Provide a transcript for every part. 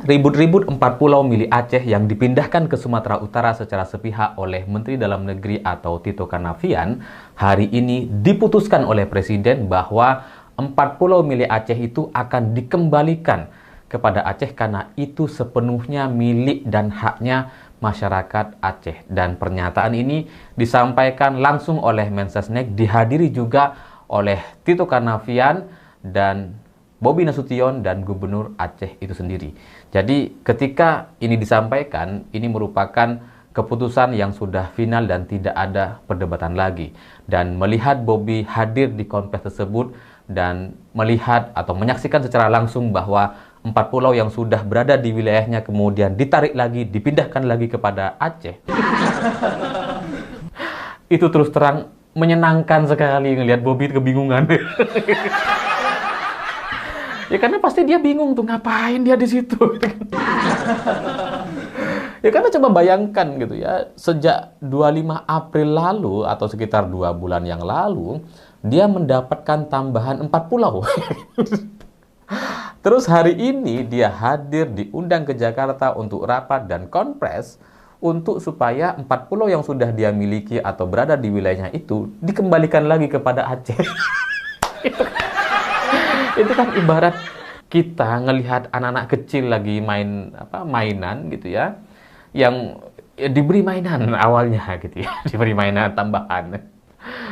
Ribut-ribut 4 pulau milik Aceh yang dipindahkan ke Sumatera Utara secara sepihak oleh Menteri Dalam Negeri atau Tito Karnavian hari ini diputuskan oleh Presiden bahwa 4 pulau milik Aceh itu akan dikembalikan kepada Aceh karena itu sepenuhnya milik dan haknya masyarakat Aceh. Dan pernyataan ini disampaikan langsung oleh Mensesnek, dihadiri juga oleh Tito Karnavian dan Bobi Nasution dan Gubernur Aceh itu sendiri. Jadi ketika ini disampaikan, ini merupakan keputusan yang sudah final dan tidak ada perdebatan lagi. Dan melihat Bobi hadir di konferensi tersebut dan melihat atau menyaksikan secara langsung bahwa 4 pulau yang sudah berada di wilayahnya kemudian ditarik lagi, dipindahkan lagi kepada Aceh. Itu terus terang menyenangkan sekali ngelihat Bobi kebingungan. Ya karena pasti dia bingung tuh ngapain dia di situ. Ya karena coba bayangkan gitu ya, sejak 25 April lalu atau sekitar 2 bulan yang lalu dia mendapatkan tambahan 4 pulau. Terus hari ini dia hadir diundang ke Jakarta untuk rapat dan konpres untuk supaya 4 pulau yang sudah dia miliki atau berada di wilayahnya itu dikembalikan lagi kepada Aceh. Itu kan ibarat kita ngelihat anak-anak kecil lagi mainan gitu ya, yang diberi mainan awalnya gitu ya, diberi mainan tambahan.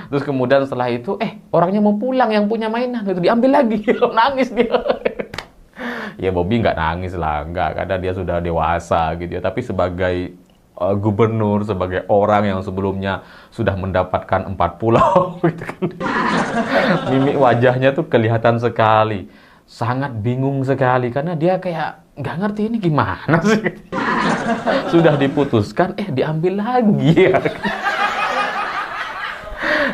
Terus kemudian setelah itu orangnya mau pulang yang punya mainan itu diambil lagi, nangis dia. Ya Bobi nggak nangis lah, nggak, karena dia sudah dewasa gitu ya. Tapi sebagai gubernur, sebagai orang yang sebelumnya sudah mendapatkan 4 pulau, gitu kan. Mimik wajahnya tuh kelihatan sekali, sangat bingung sekali karena dia kayak nggak ngerti ini gimana sih. Sudah diputuskan, diambil lagi ya.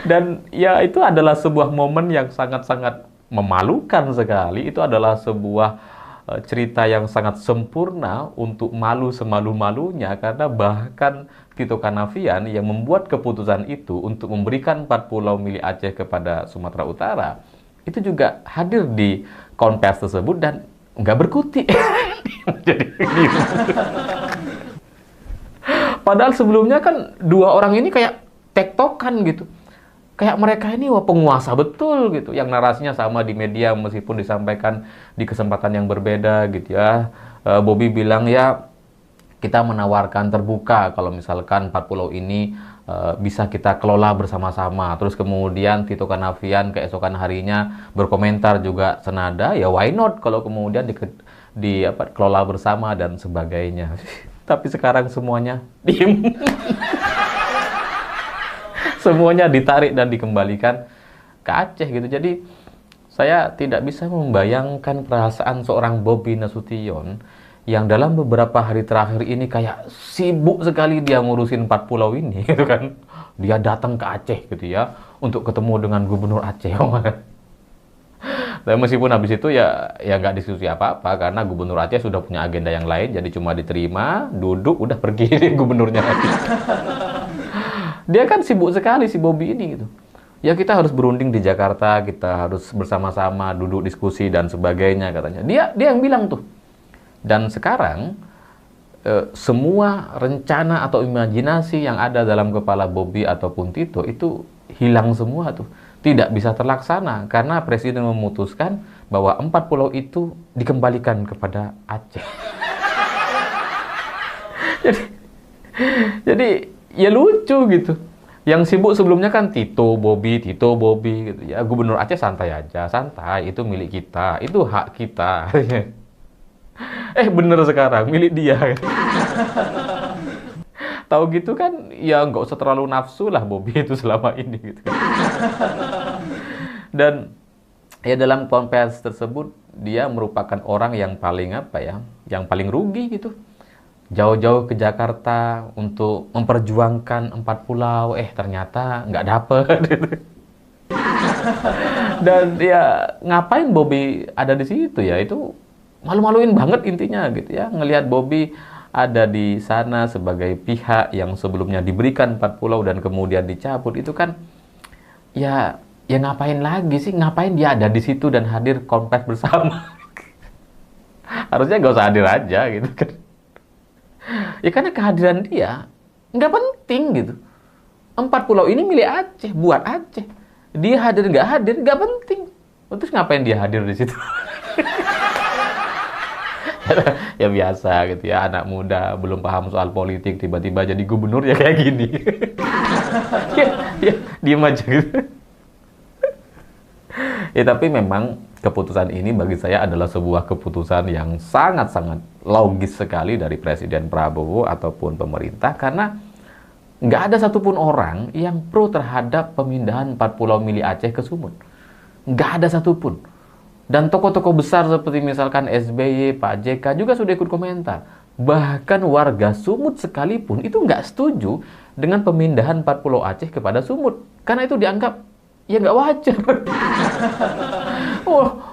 Dan ya itu adalah sebuah momen yang sangat-sangat memalukan sekali. Itu adalah sebuah cerita yang sangat sempurna untuk malu semalu-malunya, karena bahkan Tito Karnavian yang membuat keputusan itu untuk memberikan 4 pulau milik Aceh kepada Sumatera Utara itu juga hadir di konferensi tersebut dan nggak berkutik. Jadi padahal sebelumnya kan dua orang ini kayak tektokan gitu. Kayak mereka ini penguasa betul gitu, yang narasinya sama di media meskipun disampaikan di kesempatan yang berbeda gitu ya. Bobi bilang ya kita menawarkan terbuka kalau misalkan 4 pulau ini bisa kita kelola bersama-sama. Terus kemudian Tito Karnavian keesokan harinya berkomentar juga senada, ya why not kalau kemudian dikelola bersama dan sebagainya. Tapi sekarang semuanya diem. Semuanya ditarik dan dikembalikan ke Aceh gitu. Jadi saya tidak bisa membayangkan perasaan seorang Bobi Nasution yang dalam beberapa hari terakhir ini kayak sibuk sekali dia ngurusin 4 pulau ini gitu kan. Dia datang ke Aceh gitu ya untuk ketemu dengan Gubernur Aceh. Dan meskipun habis itu ya nggak diskusi apa-apa karena Gubernur Aceh sudah punya agenda yang lain, jadi cuma diterima, duduk, udah pergi gubernurnya lagi. Dia kan sibuk sekali si Bobi ini gitu. Ya kita harus berunding di Jakarta, kita harus bersama-sama duduk diskusi dan sebagainya katanya. Dia yang bilang tuh. Dan sekarang semua rencana atau imajinasi yang ada dalam kepala Bobi ataupun Tito itu hilang semua tuh. Tidak bisa terlaksana karena Presiden memutuskan bahwa 4 pulau itu dikembalikan kepada Aceh. Jadi ya lucu gitu. Yang sibuk sebelumnya kan Tito Bobi gitu ya. Gubernur Aceh santai aja, santai, itu milik kita, itu hak kita. Bener sekarang milik dia. Tahu gitu kan ya nggak usah terlalu nafsu lah Bobi itu selama ini gitu. Dan ya dalam konferensi tersebut dia merupakan orang yang paling yang paling rugi gitu. Jauh-jauh ke Jakarta untuk memperjuangkan 4 pulau, ternyata nggak dapet. Dan ya ngapain Bobi ada di situ ya, itu malu-maluin banget intinya gitu ya. Ngelihat Bobi ada di sana sebagai pihak yang sebelumnya diberikan 4 pulau dan kemudian dicabut, itu kan ya ngapain lagi sih, ngapain dia ada di situ dan hadir konferensi bersama. Harusnya nggak usah hadir aja gitu kan. Ya karena kehadiran dia nggak penting gitu. 4 pulau ini milik Aceh, buat Aceh. Dia hadir nggak penting. Terus ngapain dia hadir di situ? Ya biasa gitu ya, anak muda belum paham soal politik tiba-tiba jadi gubernur ya kayak gini. Ya, ya, diem aja gitu. Ya tapi memang keputusan ini bagi saya adalah sebuah keputusan yang sangat-sangat logis sekali dari Presiden Prabowo ataupun pemerintah, karena nggak ada satupun orang yang pro terhadap pemindahan 4 pulau milik Aceh ke Sumut. Nggak ada satupun. Dan tokoh-tokoh besar seperti misalkan SBY, Pak JK juga sudah ikut komentar. Bahkan warga Sumut sekalipun itu nggak setuju dengan pemindahan 4 pulau Aceh kepada Sumut. Karena itu dianggap ya nggak wajar.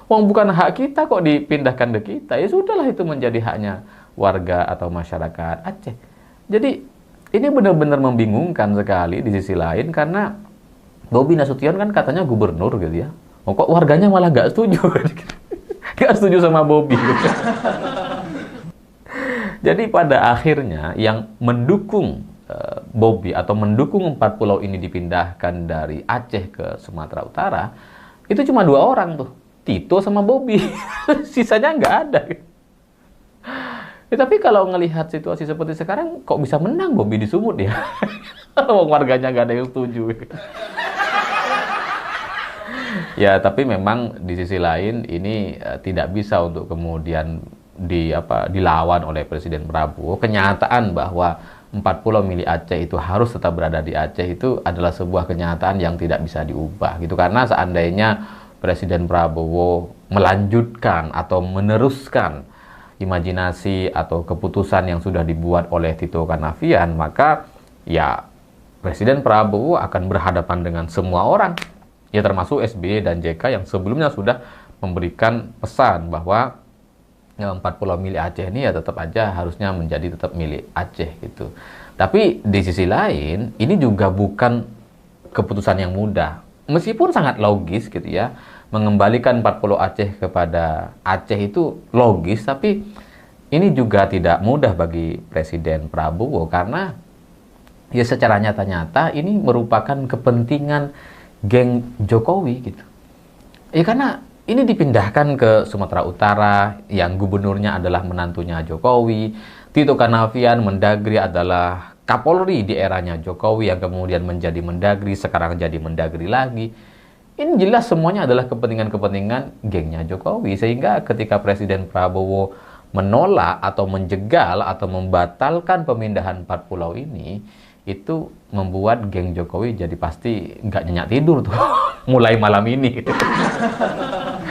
Oh, bukan hak kita kok dipindahkan ke kita. Ya sudahlah, itu menjadi haknya warga atau masyarakat Aceh. Jadi ini benar-benar membingungkan sekali di sisi lain, karena Bobi Nasution kan katanya gubernur gitu ya. Oh, kok warganya malah nggak setuju. Nggak setuju sama Bobi. Jadi pada akhirnya yang mendukung Bobi atau mendukung 4 pulau ini dipindahkan dari Aceh ke Sumatera Utara itu cuma 2 orang tuh, Tito sama Bobi. Sisanya nggak ada. Ya, tapi kalau ngelihat situasi seperti sekarang, kok bisa menang Bobi di Sumut ya? Wong warganya nggak ada yang setuju. Ya, tapi memang di sisi lain ini tidak bisa untuk kemudian dilawan oleh Presiden Prabowo. Kenyataan bahwa 4 pulau milik Aceh itu harus tetap berada di Aceh itu adalah sebuah kenyataan yang tidak bisa diubah gitu. Karena seandainya Presiden Prabowo melanjutkan atau meneruskan imajinasi atau keputusan yang sudah dibuat oleh Tito Karnavian, maka ya Presiden Prabowo akan berhadapan dengan semua orang, ya termasuk SBY dan JK yang sebelumnya sudah memberikan pesan bahwa 4 pulau milik Aceh ini ya tetap aja harusnya menjadi tetap milik Aceh gitu. Tapi di sisi lain, ini juga bukan keputusan yang mudah. Meskipun sangat logis gitu ya, mengembalikan 4 pulau Aceh kepada Aceh itu logis, tapi ini juga tidak mudah bagi Presiden Prabowo, karena ya secara nyata-nyata ini merupakan kepentingan geng Jokowi gitu. Ya karena ini dipindahkan ke Sumatera Utara yang gubernurnya adalah menantunya Jokowi. Tito Karnavian Mendagri adalah Kapolri di eranya Jokowi yang kemudian menjadi Mendagri, sekarang jadi Mendagri lagi. Ini jelas semuanya adalah kepentingan-kepentingan gengnya Jokowi, sehingga ketika Presiden Prabowo menolak atau menjegal atau membatalkan pemindahan 4 pulau ini, itu membuat geng Jokowi jadi pasti nggak nyenyak tidur tuh mulai malam ini.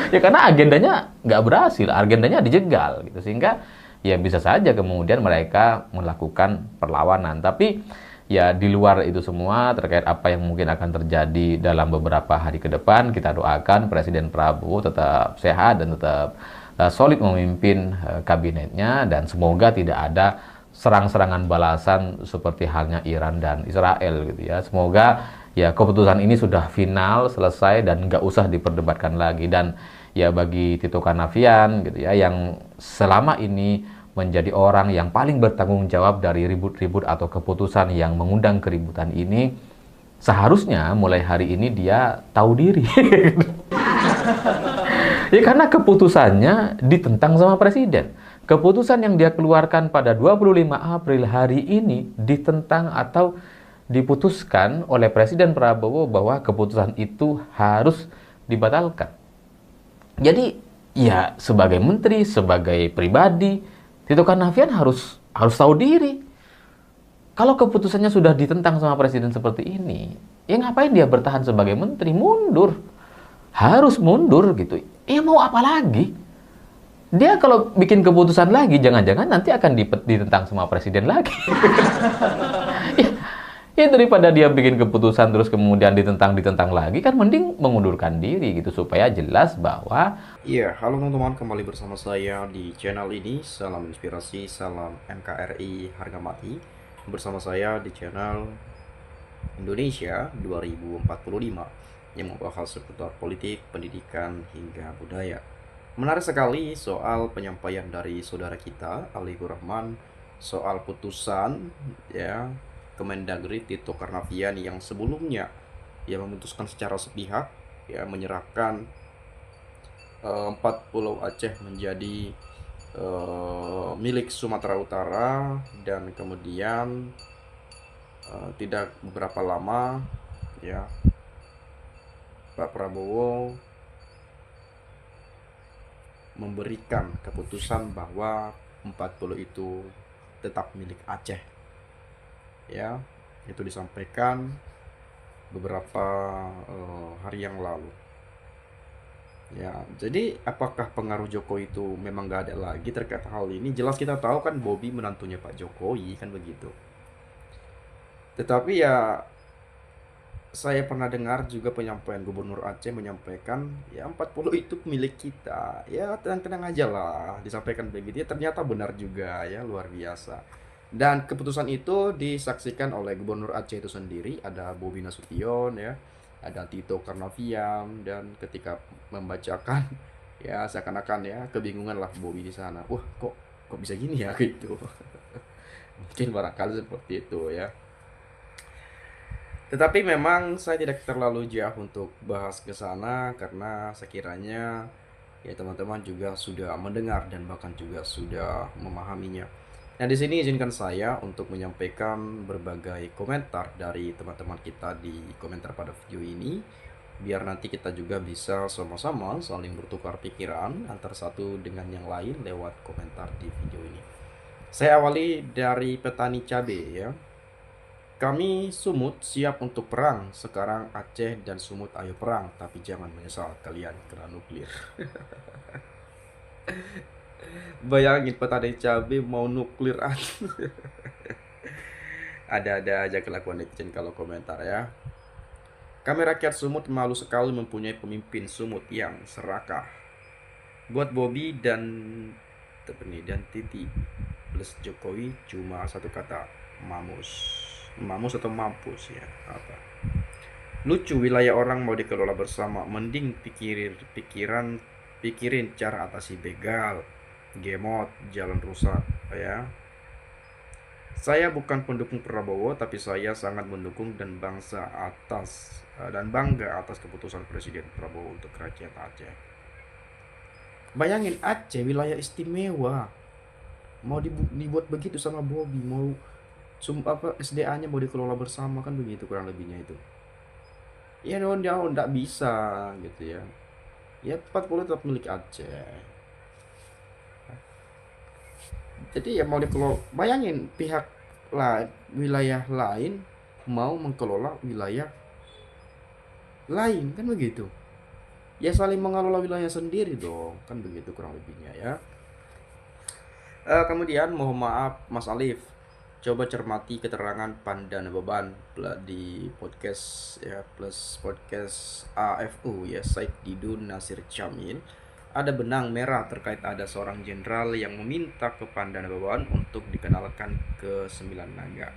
Ya karena agendanya nggak berhasil, agendanya dijegal gitu, sehingga ya bisa saja kemudian mereka melakukan perlawanan. Tapi ya di luar itu semua, terkait apa yang mungkin akan terjadi dalam beberapa hari ke depan, kita doakan Presiden Prabowo tetap sehat dan tetap solid memimpin kabinetnya, dan semoga tidak ada serang-serangan balasan seperti halnya Iran dan Israel gitu ya. Semoga ya keputusan ini sudah final, selesai, dan nggak usah diperdebatkan lagi. Dan ya bagi Tito Karnavian gitu ya, yang selama ini menjadi orang yang paling bertanggung jawab dari ribut-ribut atau keputusan yang mengundang keributan ini, seharusnya mulai hari ini dia tahu diri. Ya karena keputusannya ditentang sama Presiden. Keputusan yang dia keluarkan pada 25 April hari ini ditentang atau diputuskan oleh Presiden Prabowo bahwa keputusan itu harus dibatalkan. Jadi ya sebagai menteri, sebagai pribadi, Tito Karnavian harus tahu diri. Kalau keputusannya sudah ditentang sama Presiden seperti ini, ya ngapain dia bertahan sebagai menteri? Mundur. Harus mundur gitu. Ya mau apa lagi? Dia kalau bikin keputusan lagi, jangan-jangan nanti akan ditentang sama Presiden lagi. Ya daripada dia bikin keputusan terus kemudian ditentang lagi, kan mending mengundurkan diri gitu, supaya jelas bahwa Iya, halo teman-teman, kembali bersama saya di channel ini. Salam inspirasi, salam NKRI harga mati. Bersama saya di channel Indonesia 2045 yang membahas seputar politik, pendidikan, hingga budaya. Menarik sekali soal penyampaian dari saudara kita Alibur Rahman soal putusan ya Kemendagri Tito Karnavian yang sebelumnya memutuskan secara sepihak menyerahkan 4 pulau Aceh menjadi milik Sumatera Utara, dan kemudian tidak beberapa lama ya Pak Prabowo memberikan keputusan bahwa 4 pulau itu tetap milik Aceh. Ya, itu disampaikan beberapa hari yang lalu. Ya, jadi apakah pengaruh Jokowi itu memang gak ada lagi terkait hal ini? Jelas kita tahu kan Bobby menantunya Pak Jokowi kan begitu. Tetapi ya saya pernah dengar juga penyampaian Gubernur Aceh menyampaikan ya 40 itu milik kita. Ya tenang-tenang aja lah, disampaikan begitu. Ya ternyata benar juga ya, luar biasa. Dan keputusan itu disaksikan oleh Gubernur Aceh itu sendiri, ada Bobi Nasution ya, ada Tito Karnavian, dan ketika membacakan ya seakan-akan ya kebingungan lah Bobi di sana. Wah, kok bisa gini ya gitu. Mungkin barangkali seperti itu ya. Tetapi memang saya tidak terlalu jauh untuk bahas ke sana karena sekiranya ya teman-teman juga sudah mendengar dan bahkan juga sudah memahaminya. Nah, di sini izinkan saya untuk menyampaikan berbagai komentar dari teman-teman kita di komentar pada video ini, biar nanti kita juga bisa sama-sama saling bertukar pikiran antara satu dengan yang lain lewat komentar di video ini. Saya awali dari petani cabai ya. Kami Sumut siap untuk perang. Sekarang Aceh dan Sumut ayo perang, tapi jangan menyesal kalian kena nuklir. Bayangin petani cabai mau nuklir aja. Ada-ada aja kelakuan netizen kalau komentar ya. Kami rakyat Sumut malu sekali mempunyai pemimpin Sumut yang serakah. Buat Bobby dan Titi plus Jokowi cuma satu kata, mamus atau mampus ya apa. Lucu, wilayah orang mau dikelola bersama, mending pikirin cara atasi begal, gemot, jalan rusak ya. Saya bukan pendukung Prabowo, tapi saya sangat mendukung dan bangga atas keputusan Presiden Prabowo untuk rakyat Aceh. Bayangin, Aceh wilayah istimewa mau dibuat begitu sama Bobby, mau SDA-nya mau dikelola bersama kan begitu kurang lebihnya itu. Ya enggak bisa gitu ya. Ya 40 tetap milik Aceh. Jadi ya mau dikelola, bayangin pihak wilayah lain mau mengelola wilayah lain kan begitu. Ya saling mengelola wilayah sendiri dong, kan begitu kurang lebihnya ya. Kemudian mohon maaf Mas Alif, coba cermati keterangan Pandan Beban di podcast ya plus podcast AFU ya, Said Didun Nasir Jamil. Ada benang merah terkait ada seorang jenderal yang meminta ke Pandan Beban untuk dikenalkan ke Sembilan Naga.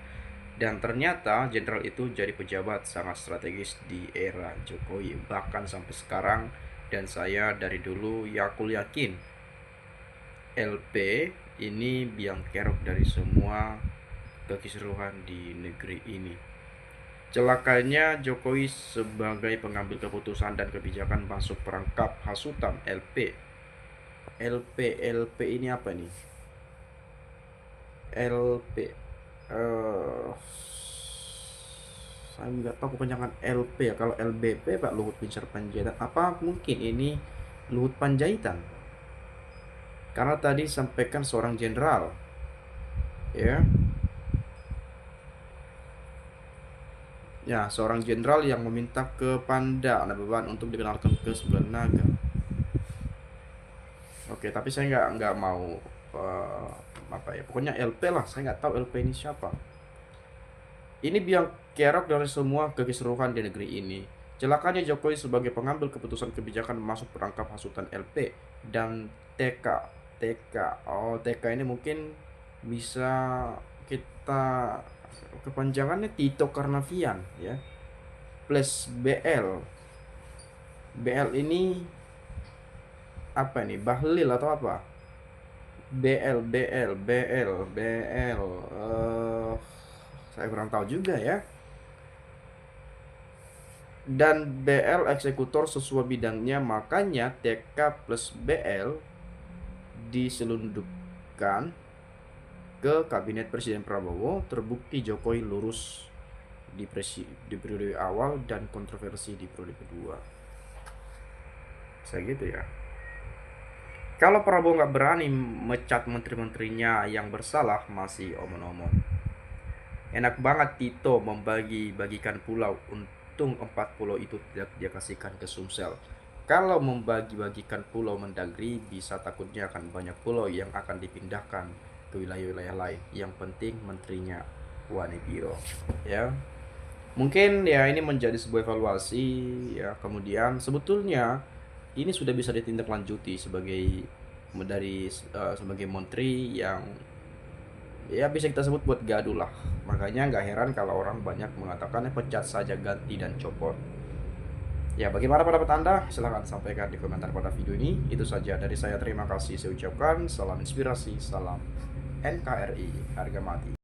Dan ternyata jenderal itu jadi pejabat sangat strategis di era Jokowi, bahkan sampai sekarang. Dan saya dari dulu ya aku yakin LP ini biang kerok dari semua kekisruhan di negeri ini. Celakanya Jokowi sebagai pengambil keputusan dan kebijakan masuk perangkap hasutan LP. LP ini apa nih? LP saya nggak tahu kepanjangan LP ya. Kalau LBP Pak Luhut Binsar Panjaitan, apa mungkin ini Luhut Panjaitan? Karena tadi sampaikan seorang jenderal ya. Ya, seorang jenderal yang meminta ke Pandan Beban untuk dikenalkan ke Sembilan Naga. Oke, tapi saya nggak mau pokoknya LP lah, saya nggak tahu LP ini siapa. Ini biang kerok dari semua kekisruhan di negeri ini. Celakanya Jokowi sebagai pengambil keputusan kebijakan masuk perangkap hasutan LP dan TK. TK ini mungkin bisa kita kepanjangannya Tito Karnavian ya, plus BL ini apa ini, Bahlil atau apa, BL, saya kurang tahu juga ya. Dan BL eksekutor sesuai bidangnya, makanya TK plus BL diselundupkan ke kabinet Presiden Prabowo. Terbukti Jokowi lurus di periode awal dan kontroversi di periode kedua. Saya gitu ya. Kalau Prabowo nggak berani mecat menteri-menterinya yang bersalah, masih omon-omon. Enak banget Tito membagi-bagikan pulau, untung 4 pulau itu tidak dia kasihkan ke Sumsel. Kalau membagi-bagikan pulau Mendagri, bisa takutnya akan banyak pulau yang akan dipindahkan ke wilayah-wilayah lain. Yang penting menterinya Wanibiro, ya. Mungkin ya ini menjadi sebuah evaluasi ya. Kemudian sebetulnya ini sudah bisa ditindaklanjuti sebagai sebagai menteri yang ya bisa kita sebut buat gaduh lah. Makanya nggak heran kalau orang banyak mengatakan pecat saja, ganti dan copot. Ya, bagaimana pendapat Anda? Silahkan sampaikan di komentar pada video ini. Itu saja dari saya, terima kasih saya ucapkan. Salam inspirasi, salam NKRI, harga mati.